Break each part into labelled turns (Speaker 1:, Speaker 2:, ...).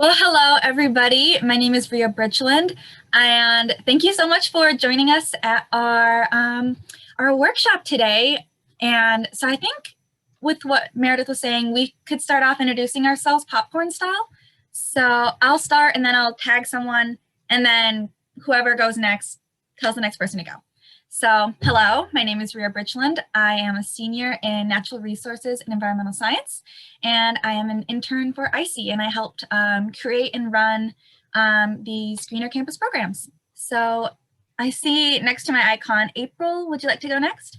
Speaker 1: Well, hello, everybody. My name is Rhea Bridgeland, and thank you so much for joining us at our workshop today. And so I think with what Meredith was saying, we could start off introducing ourselves popcorn style. So I'll start, and then I'll tag someone, and then whoever goes next tells the next person to go. So hello, my name is Rhea Bridgeland. I am a senior in natural resources and environmental science, and I am an intern for iSEE, and I helped create and run these Greener Campus programs. So I see next to my icon, April, would you like to go next?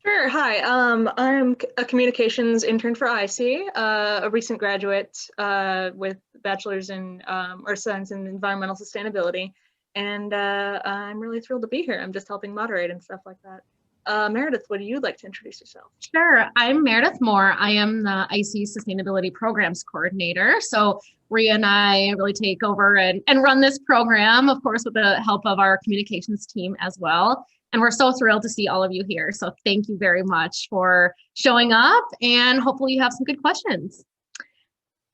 Speaker 2: Sure. Hi, I'm a communications intern for iSEE, a recent graduate with bachelor's in or science in environmental sustainability. And I'm really thrilled to be here. I'm just helping moderate and stuff like that. Meredith, would you like to introduce yourself?
Speaker 3: Sure. I'm Meredith Moore. I am the iSEE Sustainability Programs Coordinator. So Rhea and I really take over and run this program, of course, with the help of our communications team as well. And we're so thrilled to see all of you here. So thank you very much for showing up, and hopefully you have some good questions.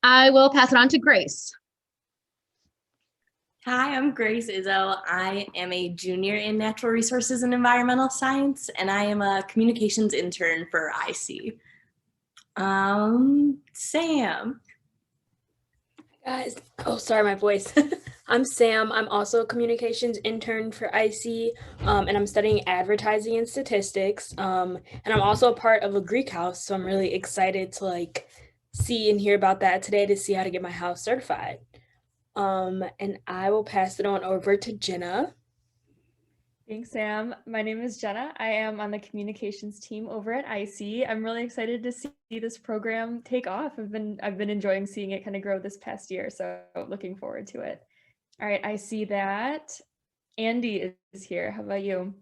Speaker 3: I will pass it on to Grace.
Speaker 4: Hi, I'm Grace Izzo. I am a junior in natural resources and environmental science, and I am a communications intern for iSEE. Sam.
Speaker 5: Guys, oh, sorry, my voice. I'm Sam. I'm also a communications intern for iSEE, and I'm studying advertising and statistics. And I'm also a part of a Greek house, so I'm really excited to see and hear about that today to see how to get my house certified. And I will pass it on over to Jenna.
Speaker 6: Thanks, Sam. My name is Jenna. I am on the communications team over at iSEE. I'm really excited to see this program take off. I've been enjoying seeing it kind of grow this past year, so looking forward to it. All right, I see that Andy is here. How about you?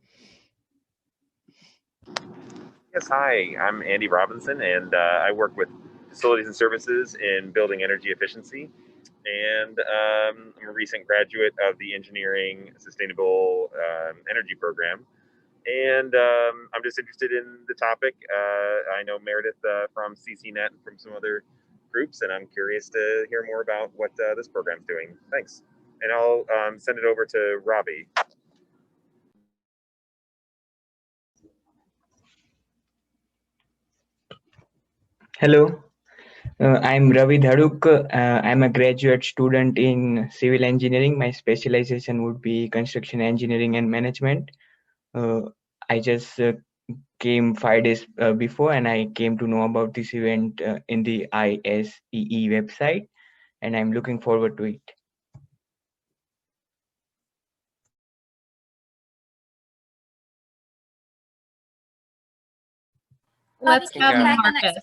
Speaker 7: Yes, hi, I'm Andy Robinson, and I work with facilities and services in building energy efficiency. And I'm a recent graduate of the Engineering Sustainable Energy program. And I'm just interested in the topic. I know Meredith from CCNet and from some other groups, and I'm curious to hear more about what this program's doing. Thanks. And I'll send it over to Robbie.
Speaker 8: Hello. I'm Ravi Dhaduk. I'm a graduate student in civil engineering. My specialization would be construction engineering and management. I just came 5 days before, and I came to know about this event in the iSEE website, and I'm looking forward to it.
Speaker 3: Let's have Marcus.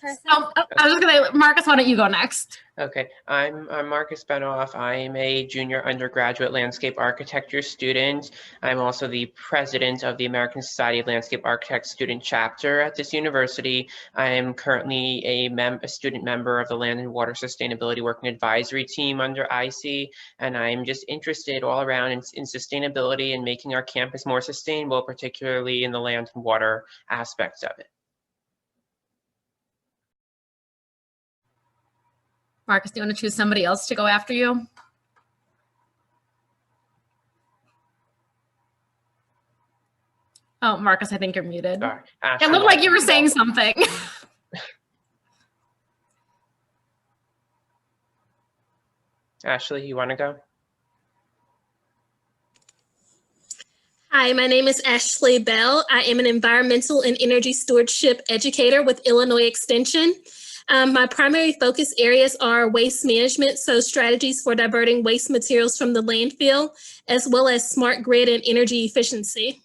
Speaker 3: I was gonna, Marcus, why don't you go next?
Speaker 9: Okay, I'm Marcus Benoff. I am a junior undergraduate landscape architecture student. I'm also the president of the American Society of Landscape Architects student chapter at this university. I am currently a student member of the Land and Water Sustainability Working Advisory Team under iSEE, and I'm just interested all around in sustainability and making our campus more sustainable, particularly in the land and water aspects of it.
Speaker 3: Marcus, do you want to choose somebody else to go after you? Oh, Marcus, I think you're muted.
Speaker 9: Sorry.
Speaker 3: It looked like you were saying something.
Speaker 9: Ashley, you want to go?
Speaker 10: Hi, my name is Ashley Bell. I am an environmental and energy stewardship educator with Illinois Extension. My primary focus areas are waste management, so strategies for diverting waste materials from the landfill, as well as smart grid and energy efficiency.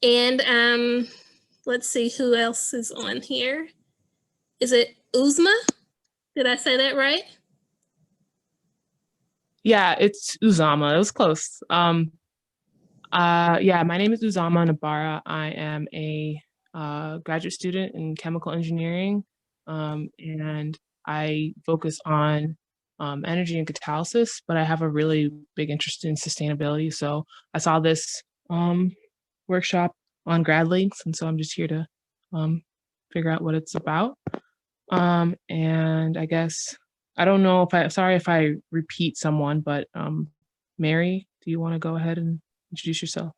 Speaker 10: And let's see who else is on here. Is it Uzma? Did I say that right?
Speaker 11: Yeah, it's Uzama. It was close. Yeah, my name is Uzama Nabara. I am a graduate student in chemical engineering, and I focus on energy and catalysis, but I have a really big interest in sustainability. So I saw this workshop on Grad Links, and so I'm just here to figure out what it's about. And I guess I don't know if sorry if I repeat someone, but Mary, do you want to go ahead and introduce yourself?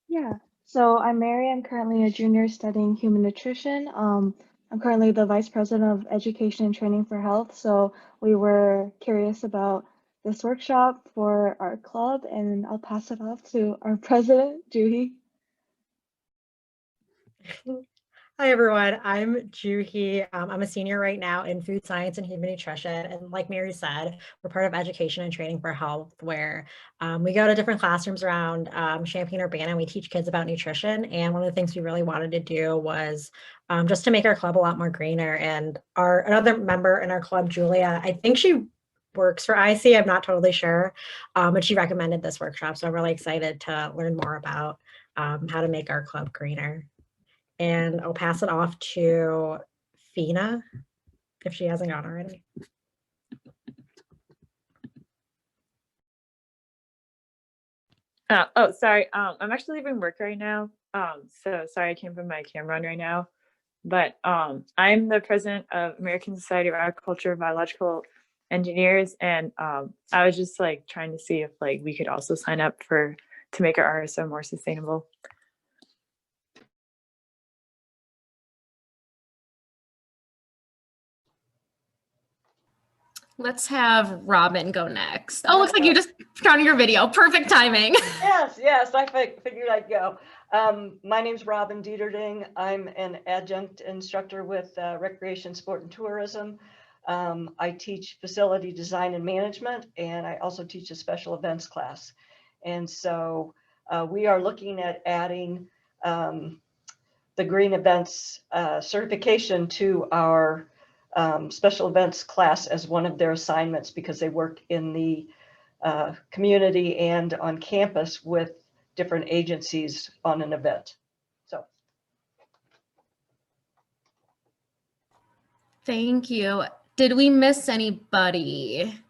Speaker 12: Yeah, so I'm Mary. I'm currently a junior studying human nutrition. I'm currently the Vice President of Education and Training for Health. So we were curious about this workshop for our club, and I'll pass it off to our president, Juhi.
Speaker 13: Hi everyone, I'm Juhi. I'm a senior right now in food science and human nutrition. And like Mary said, we're part of education and training for health, where we go to different classrooms around Champaign, Urbana, and we teach kids about nutrition. And one of the things we really wanted to do was just to make our club a lot more greener. And another member in our club, Julia, I think she works for iSEE, I'm not totally sure, but she recommended this workshop. So I'm really excited to learn more about how to make our club greener. And I'll pass it off to Fina if she hasn't gone already.
Speaker 14: Oh, sorry. I'm actually leaving work right now. So sorry I can't put my camera on right now. But I'm the president of American Society of Agriculture Biological Engineers, and I was just like trying to see if like we could also sign up to make our RSO more sustainable.
Speaker 3: Let's have Robin go next. Oh, looks like you just turned on your video. Perfect timing.
Speaker 15: Yes, I figured I'd go. My name's Robin Dieterding. I'm an adjunct instructor with Recreation, Sport, and Tourism. I teach facility design and management, and I also teach a special events class. And so we are looking at adding the green events certification to our special events class as one of their assignments, because they work in the community and on campus with different agencies on an event. So.
Speaker 3: Thank you. Did we miss anybody?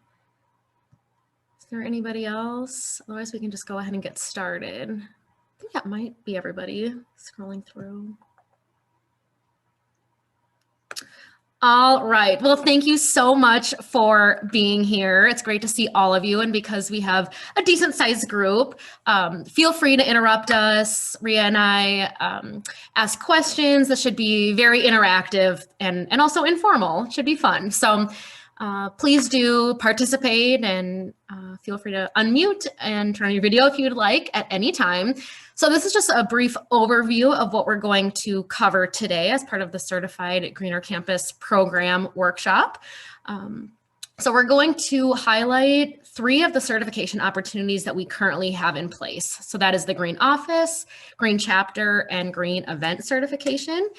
Speaker 3: Is there anybody else? Otherwise, we can just go ahead and get started. I think that might be everybody scrolling through. All right. Well, thank you so much for being here. It's great to see all of you. And because we have a decent sized group, feel free to interrupt us. Ria and I ask questions. This should be very interactive and also informal. It should be fun. So please do participate, and feel free to unmute and turn on your video if you'd like at any time. So this is just a brief overview of what we're going to cover today as part of the Certified Greener Campus Program workshop. So we're going to highlight 3 of the certification opportunities that we currently have in place. So that is the Green Office, Green Chapter, and Green Event certification.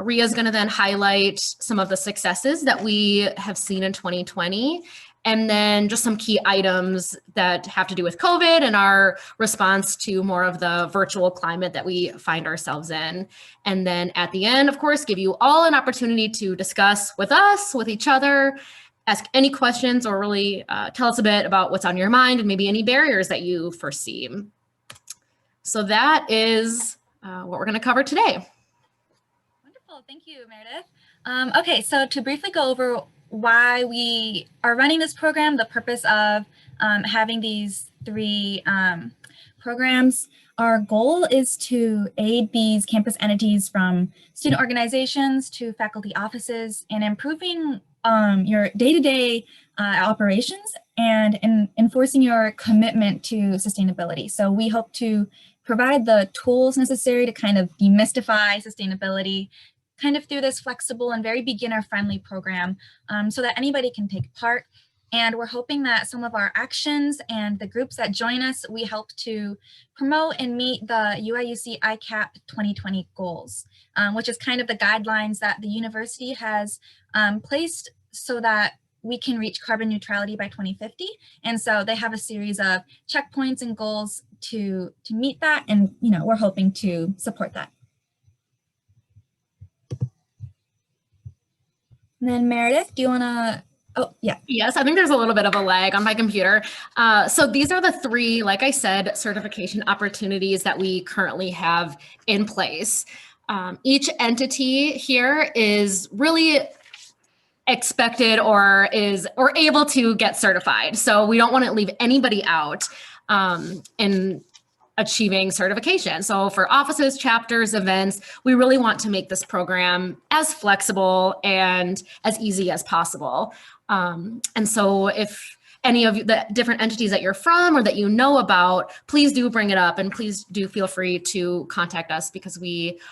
Speaker 3: Ria is going to then highlight some of the successes that we have seen in 2020, and then just some key items that have to do with COVID and our response to more of the virtual climate that we find ourselves in. And then at the end, of course, give you all an opportunity to discuss with us, with each other, ask any questions, or really tell us a bit about what's on your mind and maybe any barriers that you foresee. So that is what we're going to cover today.
Speaker 1: Wonderful. Thank you, Meredith. Okay, so to briefly go over why we are running this program, the purpose of having these 3 programs. Our goal is to aid these campus entities, from student organizations to faculty offices, in improving your day-to-day operations and in enforcing your commitment to sustainability. So we hope to provide the tools necessary to kind of demystify sustainability kind of through this flexible and very beginner-friendly program, so that anybody can take part. And we're hoping that some of our actions and the groups that join us, we help to promote and meet the UIUC ICAP 2020 goals, which is kind of the guidelines that the university has placed so that we can reach carbon neutrality by 2050. And so they have a series of checkpoints and goals to meet that. And, you know, we're hoping to support that. And then Meredith, do you want to, oh, yeah.
Speaker 3: Yes, I think there's a little bit of a lag on my computer. So these are the 3, like I said, certification opportunities that we currently have in place. Each entity here is really expected or able to get certified. So we don't want to leave anybody out in achieving certification. So for offices, chapters, events, we really want to make this program as flexible and as easy as possible. And so if any of the different entities that you're from or that you know about, please do bring it up, and please do feel free to contact us, because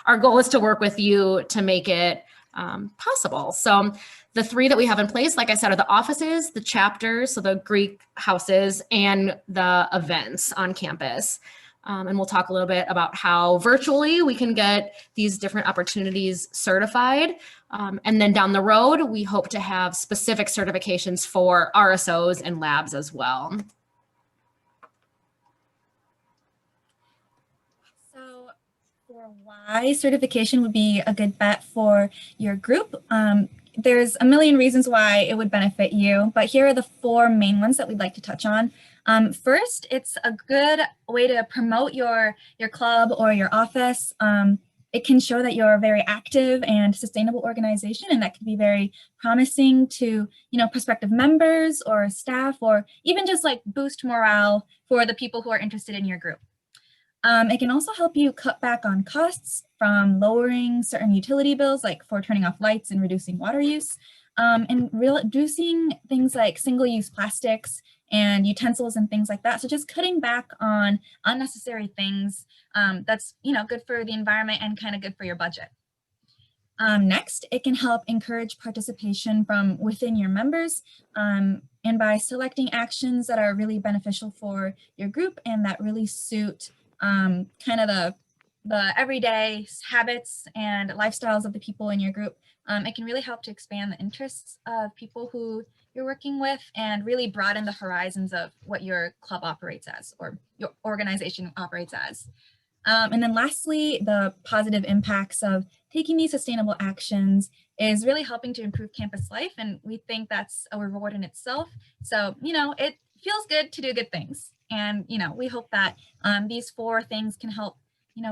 Speaker 3: our goal is to work with you to make it possible. So the 3 that we have in place, like I said, are the offices, the chapters, so the Greek houses, and the events on campus. And we'll talk a little bit about how virtually we can get these different opportunities certified. And then down the road, we hope to have specific certifications for RSOs and labs as well.
Speaker 1: So for why certification would be a good bet for your group, there's a million reasons why it would benefit you, but here are the 4 main ones that we'd like to touch on. First, it's a good way to promote your club or your office. It can show that you're a very active and sustainable organization, and that can be very promising to, prospective members or staff, or even just like boost morale for the people who are interested in your group. It can also help you cut back on costs from lowering certain utility bills, like for turning off lights and reducing water use, and reducing things like single-use plastics and utensils and things like that. So just cutting back on unnecessary things that's good for the environment and kind of good for your budget. Next, it can help encourage participation from within your members, and by selecting actions that are really beneficial for your group and that really suit kind of the everyday habits and lifestyles of the people in your group. It can really help to expand the interests of people who you're working with and really broaden the horizons of what your club operates as, or your organization operates as. And then lastly, the positive impacts of taking these sustainable actions is really helping to improve campus life, and we think that's a reward in itself. So, it feels good to do good things. And, we hope that these 4 things can help,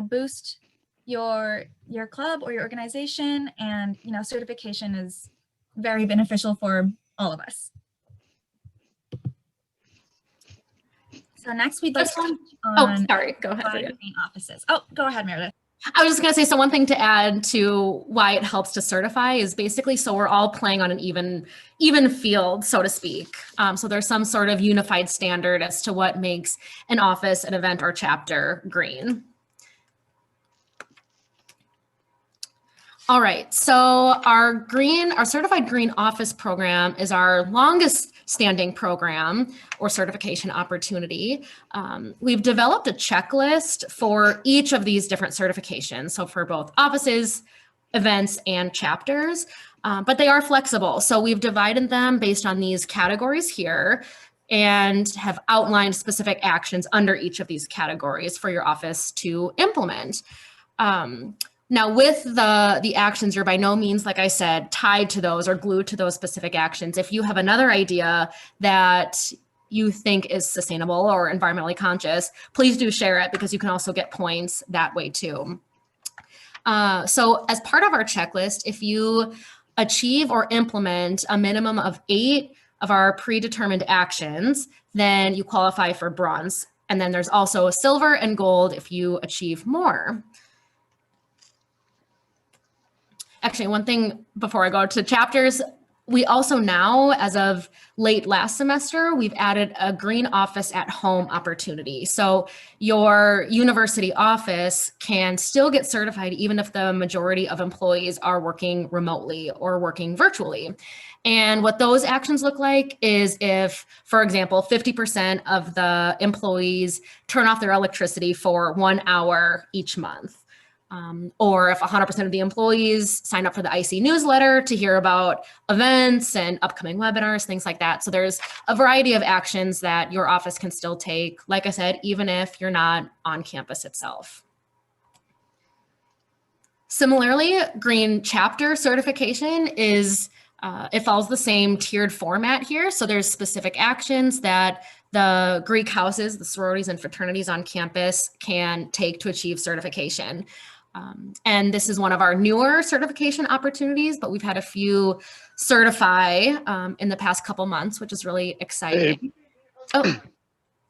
Speaker 1: boost your club or your organization. And, certification is very beneficial for all of us. So next we'd like to touch on
Speaker 3: Go ahead.
Speaker 1: main offices. Oh, go ahead, Meredith.
Speaker 3: I was just going to say, so one thing to add to why it helps to certify is basically so we're all playing on an even field, so to speak. So there's some sort of unified standard as to what makes an office, an event, or chapter green. All right, so our certified green office program is our longest standing program or certification opportunity. We've developed a checklist for each of these different certifications. So for both offices, events, and chapters, but they are flexible. So we've divided them based on these categories here and have outlined specific actions under each of these categories for your office to implement. Now with the actions, you're by no means, like I said, tied to those or glued to those specific actions. If you have another idea that you think is sustainable or environmentally conscious, please do share it, because you can also get points that way too. So as part of our checklist, if you achieve or implement a minimum of 8 of our predetermined actions, then you qualify for bronze. And then there's also a silver and gold if you achieve more. Actually, one thing before I go to chapters, we also now, as of late last semester, we've added a green office at home opportunity. So your university office can still get certified even if the majority of employees are working remotely or working virtually. And what those actions look like is if, for example, 50% of the employees turn off their electricity for 1 hour each month. Or if 100% of the employees sign up for the iSEE newsletter to hear about events and upcoming webinars, things like that. So there's a variety of actions that your office can still take, like I said, even if you're not on campus itself. Similarly, green chapter certification is, it follows the same tiered format here. So there's specific actions that the Greek houses, the sororities and fraternities on campus can take to achieve certification. And this is one of our newer certification opportunities, but we've had a few certify in the past couple months, which is really exciting. Oh,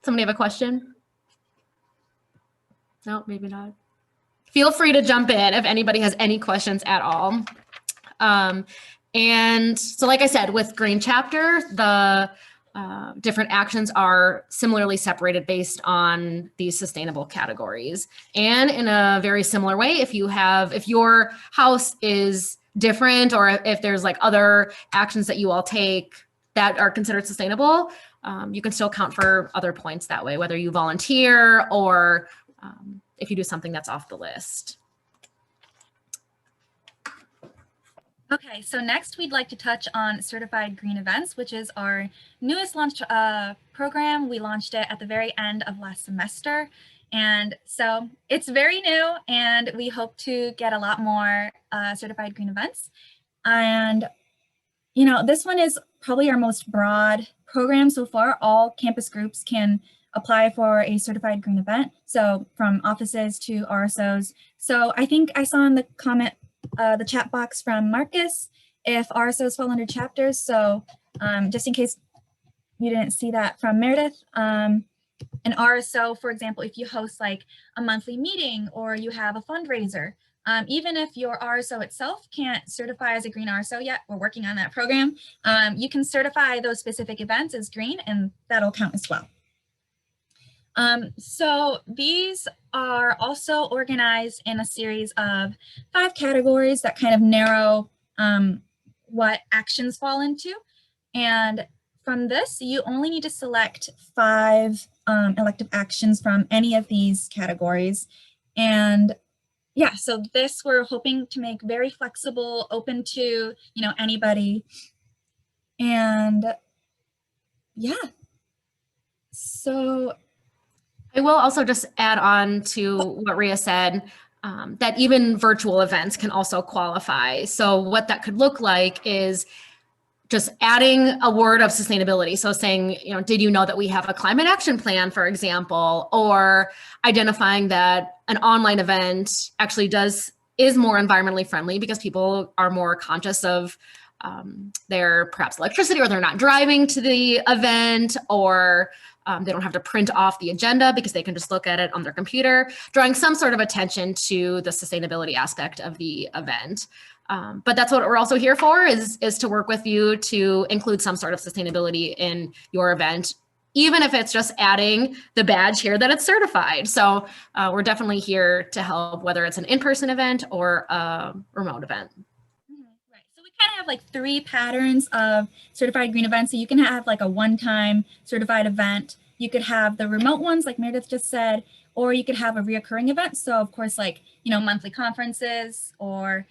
Speaker 3: somebody have a question? No, maybe not. Feel free to jump in if anybody has any questions at all. And so like I said, with Green Chapter, the different actions are similarly separated based on these sustainable categories. And in a very similar way, if your house is different, or if there's like other actions that you all take that are considered sustainable, you can still count for other points that way, whether you volunteer or if you do something that's off the list.
Speaker 1: Okay, so next we'd like to touch on Certified Green Events, which is our newest launch program. We launched it at the very end of last semester. And so it's very new, and we hope to get a lot more Certified Green Events. And, you know, this one is probably our most broad program so far. All campus groups can apply for a Certified Green Event, so from offices to RSOs. So I think I saw in the comment the chat box from Marcus if RSOs fall under chapters. So just in case you didn't see that from Meredith, an RSO, for example, if you host like a monthly meeting or you have a fundraiser, even if your RSO itself can't certify as a green RSO yet, we're working on that program, you can certify those specific events as green, and that'll count as well. So these are also organized in a series of 5 categories that kind of narrow what actions fall into. And from this, you only need to select 5 elective actions from any of these categories. And yeah, so this we're hoping to make very flexible, open to, you know, anybody. And yeah, so
Speaker 3: I will also just add on to what Rhea said, that even virtual events can also qualify. So what that could look like is just adding a word of sustainability. So saying, you know, did you know that we have a climate action plan, for example, or identifying that an online event actually is more environmentally friendly because people are more conscious of their perhaps electricity, or they're not driving to the event, or they don't have to print off the agenda because they can just look at it on their computer, drawing some sort of attention to the sustainability aspect of the event. But that's what we're also here for, is to work with you to include some sort of sustainability in your event, even if it's just adding the badge here that it's certified. So we're definitely here to help, whether it's an in-person event or a remote event.
Speaker 1: Right. So we kind of have like 3 patterns of certified green events. So you can have like a one-time certified event. You could have the remote ones, like Meredith just said, or you could have a reoccurring event. So of course, like, you know, monthly conferences or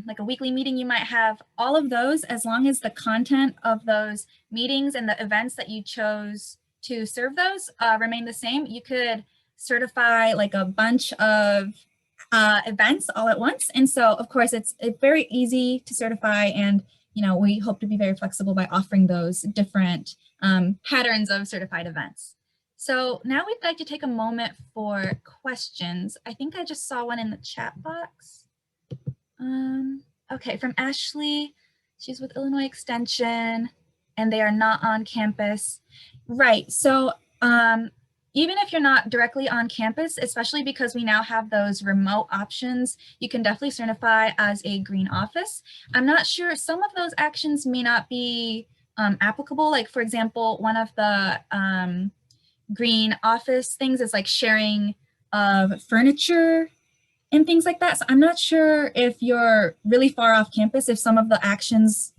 Speaker 1: like a weekly meeting, you might have all of those, as long as the content of those meetings and the events that you chose to serve those remain the same. You could certify like a bunch of events all at once. And so of course it's very easy to certify, and you know, we hope to be very flexible by offering those different patterns of certified events. So now we'd like to take a moment for questions. I think I just saw one in the chat box. Okay, from Ashley. She's with Illinois Extension, and they are not on campus. Right, so even if you're not directly on campus, especially because we now have those remote options, you can definitely certify as a green office. I'm not sure, some of those actions may not be applicable. Like for example, one of the green office things is like sharing of furniture and things like that. So I'm not sure if you're really far off campus, if some of the actions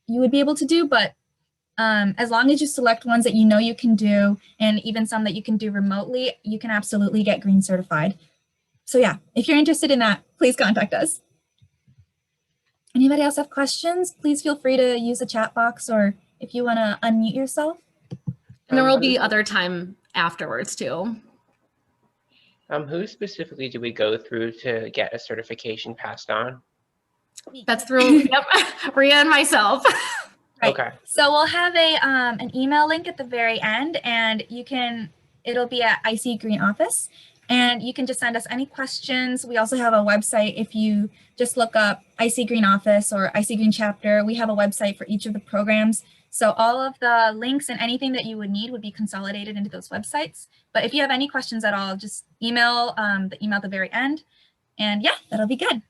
Speaker 1: you would be able to do, but as long as you select ones that you know you can do, and even some that you can do remotely, you can absolutely get green certified. So yeah, if you're interested in that, please contact us. Anybody else have questions? Please feel free to use the chat box, or if you want to unmute yourself.
Speaker 3: And there will be other time afterwards too.
Speaker 9: Who specifically do we go through to get a certification passed on?
Speaker 3: That's through yep, Rhea and myself.
Speaker 1: Right.
Speaker 9: Okay.
Speaker 1: So we'll have a an email link at the very end, and you can, it'll be at iseegreenoffice, And you can just send us any questions. We also have a website. If you just look up iSEE Green Office or iSEE Green Chapter, we have a website for each of the programs. So all of the links and anything that you would need would be consolidated into those websites. But if you have any questions at all, just email the email at the very end. And yeah, that'll be good.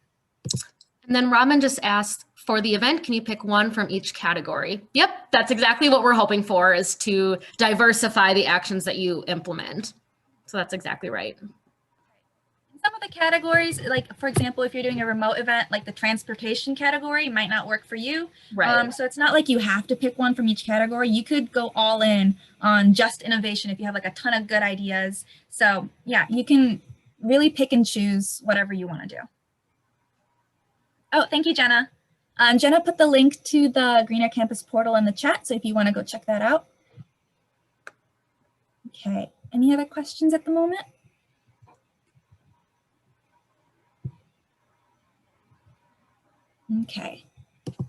Speaker 3: And then Robin just asked, for the event, can you pick one from each category? Yep, that's exactly what we're hoping for, is to diversify the actions that you implement. So that's exactly right.
Speaker 1: Some of the categories, like for example, if you're doing a remote event, like the transportation category might not work for you.
Speaker 3: Right.
Speaker 1: So it's not like you have to pick one from each category. You could go all in on just innovation if you have like a ton of good ideas. So yeah, you can really pick and choose whatever you want to do. Oh, thank you, Jenna. Jenna put the link to the Greener Campus portal in the chat, so if you want to go check that out. Okay, any other questions at the moment? Okay,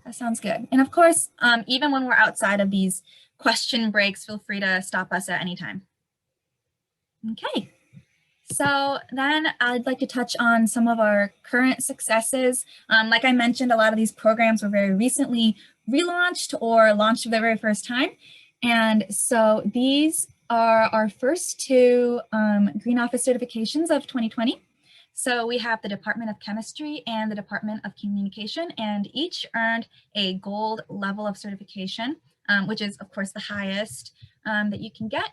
Speaker 1: that sounds good. And of course, even when we're outside of these question breaks, feel free to stop us at any time. Okay. So then I'd like to touch on some of our current successes. Like I mentioned, a lot of these programs were very recently relaunched or launched for the very first time. And so these are our first two Green Office certifications of 2020. So we have the Department of Chemistry and the Department of Communication, and each earned a gold level of certification, which is of course the highest that you can get.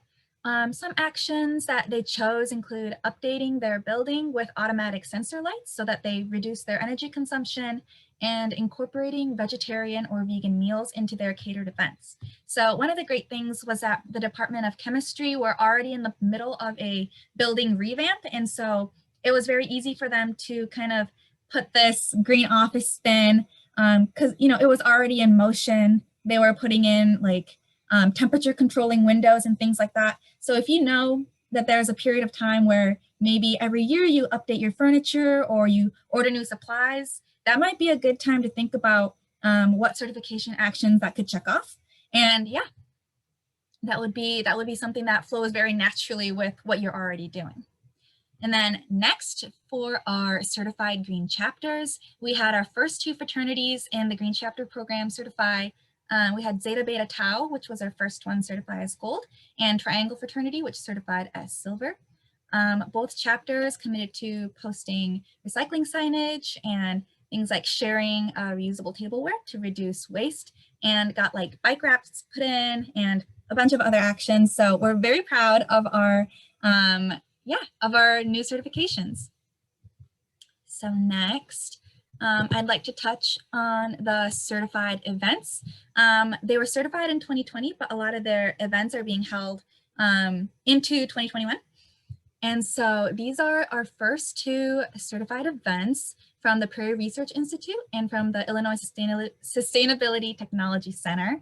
Speaker 1: Some actions that they chose include updating their building with automatic sensor lights so that they reduce their energy consumption, and incorporating vegetarian or vegan meals into their catered events. So one of the great things was that the Department of Chemistry were already in the middle of a building revamp, and so it was very easy for them to kind of put this green office spin because it was already in motion. They were putting in like temperature controlling windows and things like that. So if you know that there's a period of time where maybe every year you update your furniture or you order new supplies, that might be a good time to think about what certification actions that could check off. And yeah, that would be something that flows very naturally with what you're already doing. And then next, for our certified green chapters, we had our first two fraternities in the green chapter program certify. We had Zeta Beta Tau, which was our first one certified as gold, and Triangle Fraternity, which certified as silver. Both chapters committed to posting recycling signage and things like sharing reusable tableware to reduce waste, and got like bike racks put in and a bunch of other actions. So we're very proud of our new certifications. So next, I'd like to touch on the certified events. They were certified in 2020, but a lot of their events are being held into 2021. And so these are our first two certified events from the Prairie Research Institute and from the Illinois Sustainability Technology Center.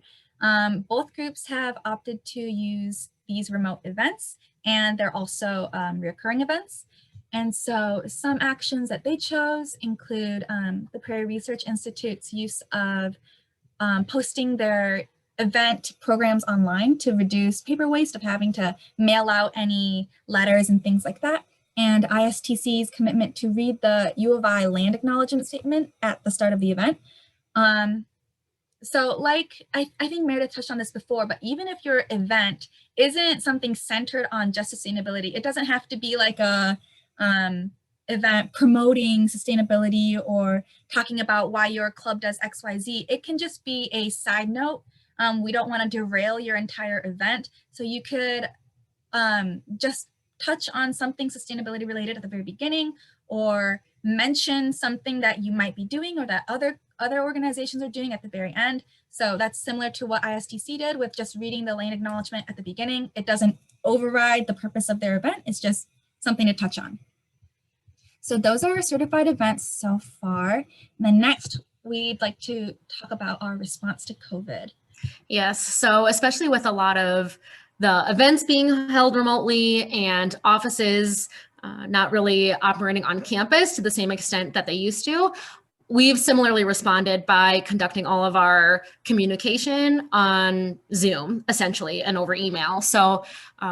Speaker 1: Both groups have opted to use these remote events, and they're also recurring events. And so some actions that they chose include the Prairie Research Institute's use of posting their event programs online to reduce paper waste of having to mail out any letters and things like that. And ISTC's commitment to read the U of I land acknowledgement statement at the start of the event. So like, I think Meredith touched on this before, but even if your event isn't something centered on just sustainability, it doesn't have to be like a event promoting sustainability or talking about why your club does XYZ. It can just be a side note. We don't want to derail your entire event. So you could just touch on something sustainability related at the very beginning, or mention something that you might be doing or that other organizations are doing at the very end. So that's similar to what ISTC did with just reading the land acknowledgement at the beginning. It doesn't override the purpose of their event. It's just something to touch on. So those are our certified events so far. And then next, we'd like to talk about our response to COVID.
Speaker 3: Yes, so especially with a lot of the events being held remotely and offices not really operating on campus to the same extent that they used to, we've similarly responded by conducting all of our communication on Zoom, essentially, and over email. So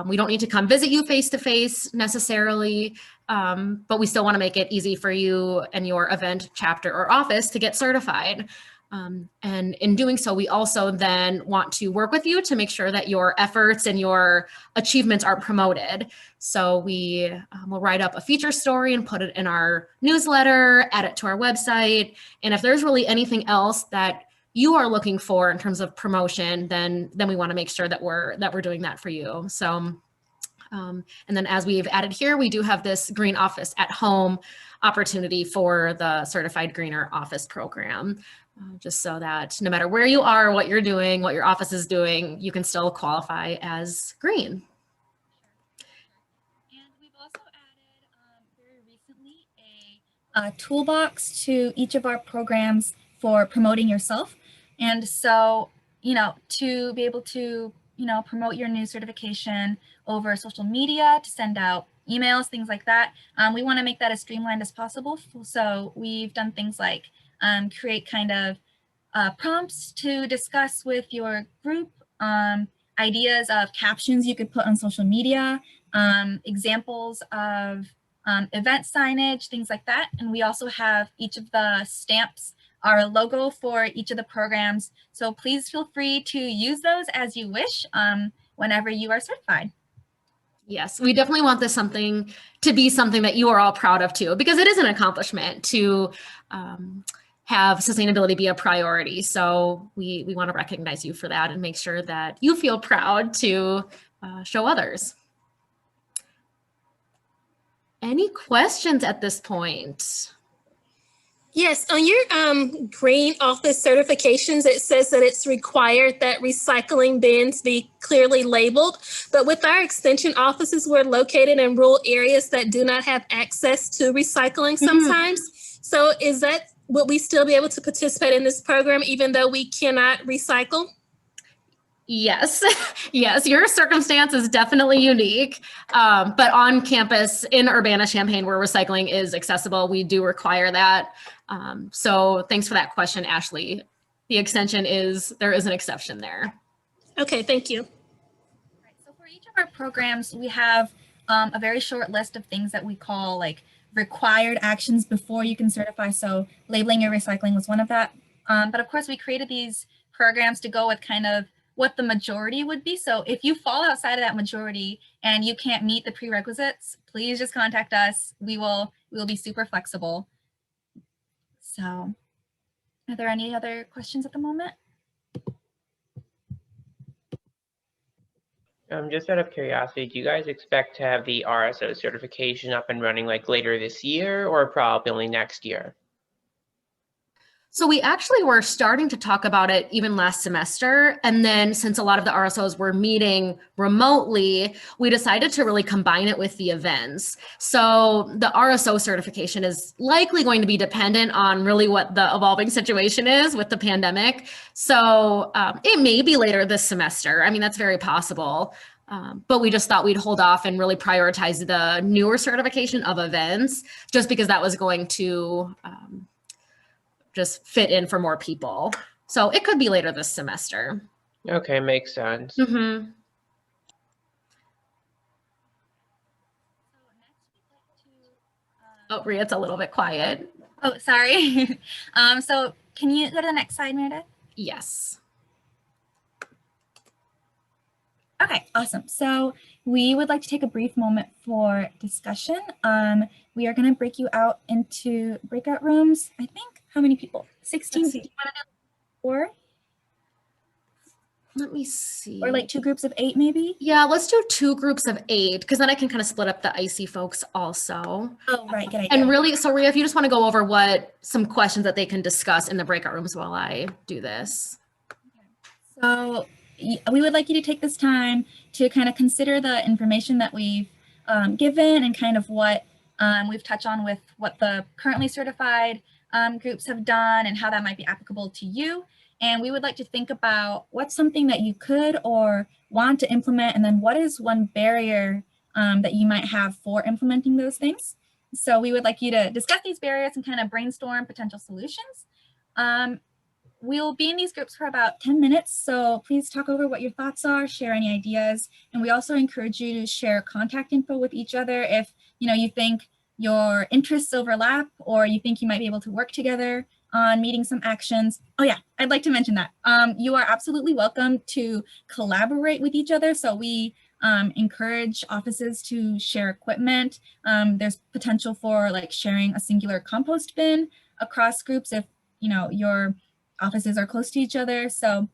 Speaker 3: we don't need to come visit you face to face necessarily, but we still want to make it easy for you and your event, chapter, or office to get certified. And in doing so, we also then want to work with you to make sure that your efforts and your achievements are promoted. So we will write up a feature story and put it in our newsletter, add it to our website. And if there's really anything else that you are looking for in terms of promotion, then we want to make sure that we're doing that for you. So, and then as we've added here, we do have this Green Office at Home opportunity for the Certified Greener Office program. Just so that no matter where you are, what you're doing, what your office is doing, you can still qualify as green.
Speaker 1: And we've also added very recently a toolbox to each of our programs for promoting yourself. And so, to be able to, promote your new certification over social media, to send out emails, things like that, we want to make that as streamlined as possible. So we've done things like create kind of prompts to discuss with your group, ideas of captions you could put on social media, examples of event signage, things like that. And we also have each of the stamps, our logo for each of the programs. So please feel free to use those as you wish whenever you are certified.
Speaker 3: Yes, we definitely want this to be something that you are all proud of too, because it is an accomplishment to have sustainability be a priority. So we want to recognize you for that and make sure that you feel proud to show others. Any questions at this point?
Speaker 10: Yes, on your Green Office certifications, it says that it's required that recycling bins be clearly labeled. But with our extension offices, we're located in rural areas that do not have access to recycling sometimes. So would we still be able to participate in this program even though we cannot recycle?
Speaker 3: Yes, yes, your circumstance is definitely unique, but on campus in Urbana-Champaign where recycling is accessible, we do require that. So thanks for that question, Ashley. The extension there is an exception there.
Speaker 10: Okay, thank you.
Speaker 1: Right, so for each of our programs, we have a very short list of things that we call like required actions before you can certify. So labeling your recycling was one of that. But of course, we created these programs to go with kind of what the majority would be. So if you fall outside of that majority and you can't meet the prerequisites, please just contact us. We will be super flexible. So are there any other questions at the moment?
Speaker 9: Just out of curiosity, do you guys expect to have the RSO certification up and running like later this year or probably next year?
Speaker 3: So we actually were starting to talk about it even last semester. And then since a lot of the RSOs were meeting remotely, we decided to really combine it with the events. So the RSO certification is likely going to be dependent on really what the evolving situation is with the pandemic. So it may be later this semester. I mean, that's very possible. But we just thought we'd hold off and really prioritize the newer certification of events just because that was going to just fit in for more people. So it could be later this semester.
Speaker 9: Okay, makes sense.
Speaker 3: Mm-hmm. Oh, Rhea, it's a little bit quiet.
Speaker 1: Oh, sorry. So can you go to the next slide, Meredith?
Speaker 3: Yes.
Speaker 1: Okay, awesome. So we would like to take a brief moment for discussion. We are going to break you out into breakout rooms. I think, how many people? 16? Do you want to do 4?
Speaker 3: Let me see.
Speaker 1: Or like 2 groups of 8 maybe?
Speaker 3: Yeah, let's do 2 groups of 8 because then I can kind of split up the iSEE folks also.
Speaker 1: Oh, right, good idea.
Speaker 3: And really, so Rhea, if you just want to go over some questions that they can discuss in the breakout rooms while I do this.
Speaker 1: So we would like you to take this time to kind of consider the information that we've given and kind of what we've touched on with what the currently certified groups have done and how that might be applicable to you. And we would like to think about what's something that you could or want to implement, and then what is one barrier that you might have for implementing those things. So we would like you to discuss these barriers and kind of brainstorm potential solutions. We'll be in these groups for about 10 minutes, so please talk over what your thoughts are, share any ideas, and we also encourage you to share contact info with each other if you think your interests overlap or you think you might be able to work together on meeting some actions. Oh yeah, I'd like to mention that. You are absolutely welcome to collaborate with each other, so we encourage offices to share equipment. There's potential for like sharing a singular compost bin across groups if your offices are close to each other. So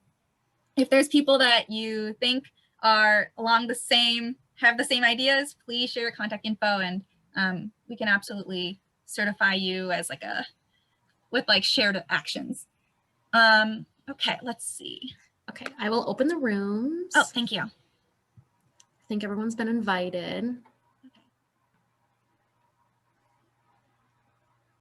Speaker 1: if there's people that you think are along the same, have the same ideas, please share your contact info and we can absolutely certify you as with shared actions. Okay, let's see.
Speaker 3: Okay, I will open the rooms.
Speaker 1: Oh, thank you.
Speaker 3: I think everyone's been invited.